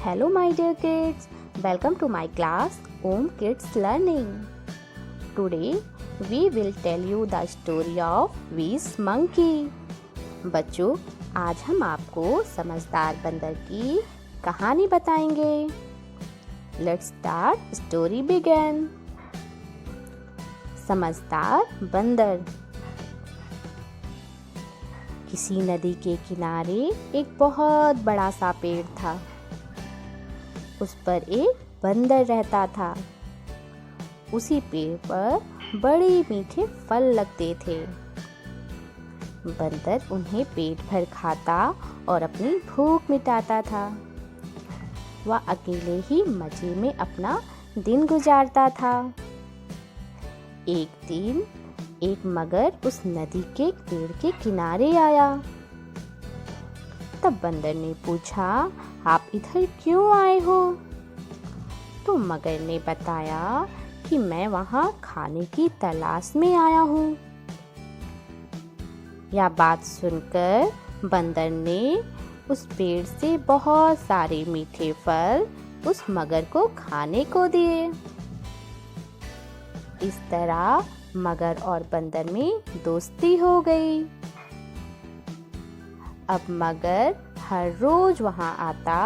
Hello my dear kids, welcome to my class Om Kids Learning. Today we will tell you the story of Wise Monkey. बच्चों, आज हम आपको समझदार बंदर की कहानी बताएंगे. Let's start story begin. समझदार बंदर. किसी नदी के किनारे एक बहुत बड़ा सा पेड़ था. उस पर एक बंदर रहता था. उसी पेड़ पर बड़े मीठे फल लगते थे. बंदर उन्हें पेट भर खाता और अपनी भूख मिटाता था. वह अकेले ही मजे में अपना दिन गुजारता था. एक दिन एक मगर उस नदी के पेड़ के किनारे आया. तब बंदर ने पूछा, आप इधर क्यों आए हो? तो मगर ने बताया कि मैं वहाँ खाने की तलाश में आया हूँ. यह बात सुनकर बंदर ने उस पेड़ से बहुत सारे मीठे फल उस मगर को खाने को दिए. इस तरह मगर और बंदर में दोस्ती हो गई. अब मगर हर रोज वहां आता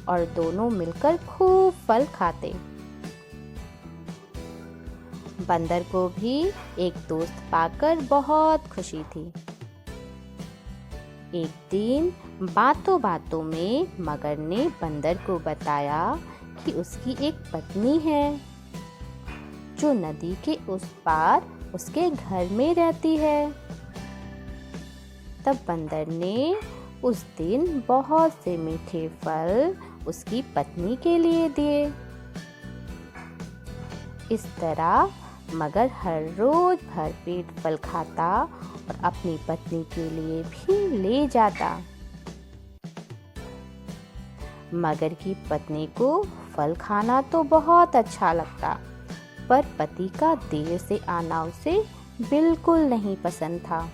और दोनों मिलकर खूब फल खाते. बंदर को भी एक दोस्त पाकर बहुत खुशी थी. एक दिन बातों बातों में मगर ने बंदर को बताया कि उसकी एक पत्नी है जो नदी के उस पार उसके घर में रहती है. तब बंदर ने उस दिन बहुत से मीठे फल उसकी पत्नी के लिए दिए. इस तरह मगर हर रोज भरपेट फल खाता और अपनी पत्नी के लिए भी ले जाता. मगर की पत्नी को फल खाना तो बहुत अच्छा लगता, पर पति का देर से आना उसे बिल्कुल नहीं पसंद था.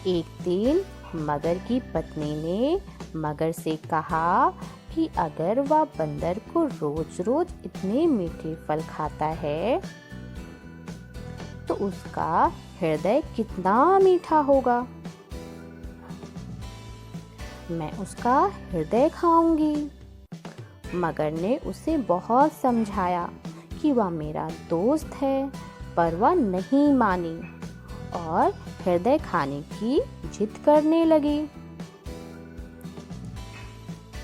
एक दिन मगर की पत्नी ने मगर से कहा कि अगर वह बंदर को रोज रोज इतने मीठे फल खाता है तो उसका हृदय कितना मीठा होगा. मैं उसका हृदय खाऊंगी. मगर ने उसे बहुत समझाया कि वह मेरा दोस्त है, पर वह नहीं मानी और हृदय खाने की जिद करने लगी.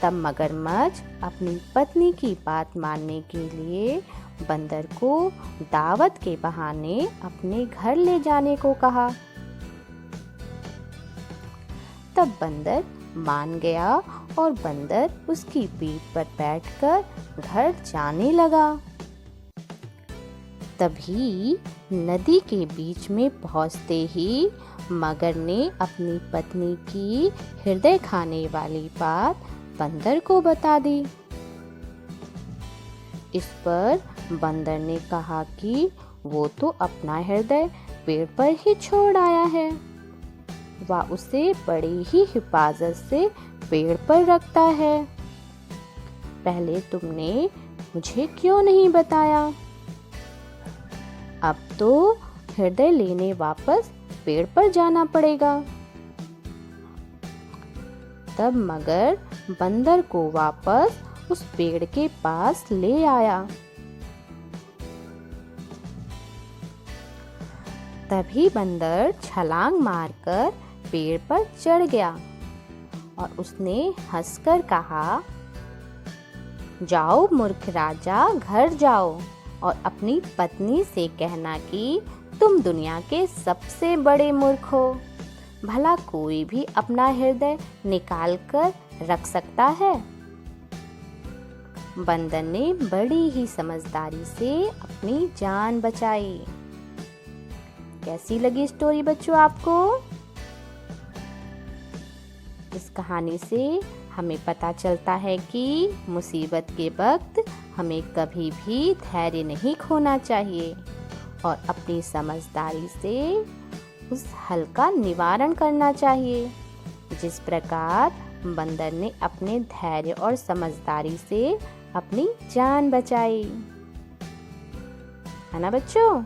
तब मगरमच्छ अपनी पत्नी की बात मानने के लिए बंदर को दावत के बहाने अपने घर ले जाने को कहा. तब बंदर मान गया और बंदर उसकी पीठ पर बैठकर घर जाने लगा. तभी नदी के बीच में पहुंचते ही मगर ने अपनी पत्नी की हृदय खाने वाली बात बंदर को बता दी. इस पर बंदर ने कहा कि वो तो अपना हृदय पेड़ पर ही छोड़ आया है. वह उसे बड़ी ही हिफाजत से पेड़ पर रखता है. पहले तुमने मुझे क्यों नहीं बताया? अब तो हृदय लेने वापस पेड़ पर जाना पड़ेगा. तब मगर बंदर को वापस उस पेड़ के पास ले आया. तभी बंदर छलांग मारकर पेड़ पर चढ़ गया और उसने हंसकर कहा, जाओ मूर्ख राजा, घर जाओ और अपनी पत्नी से कहना कि तुम दुनिया के सबसे बड़े मूर्ख हो. भला कोई भी अपना हृदय निकाल कर रख सकता है? बंदर ने बड़ी ही समझदारी से अपनी जान बचाई. कैसी लगी स्टोरी बच्चों आपको? इस कहानी से हमें पता चलता है कि मुसीबत के वक्त हमें कभी भी धैर्य नहीं खोना चाहिए और अपनी समझदारी से उस हल का निवारण करना चाहिए. जिस प्रकार बंदर ने अपने धैर्य और समझदारी से अपनी जान बचाई। है ना बच्चों?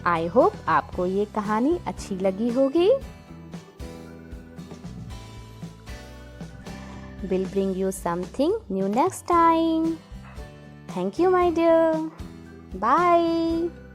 आई होप आपको ये कहानी अच्छी लगी होगी। We'll bring you something new next time. Thank you, my dear. Bye.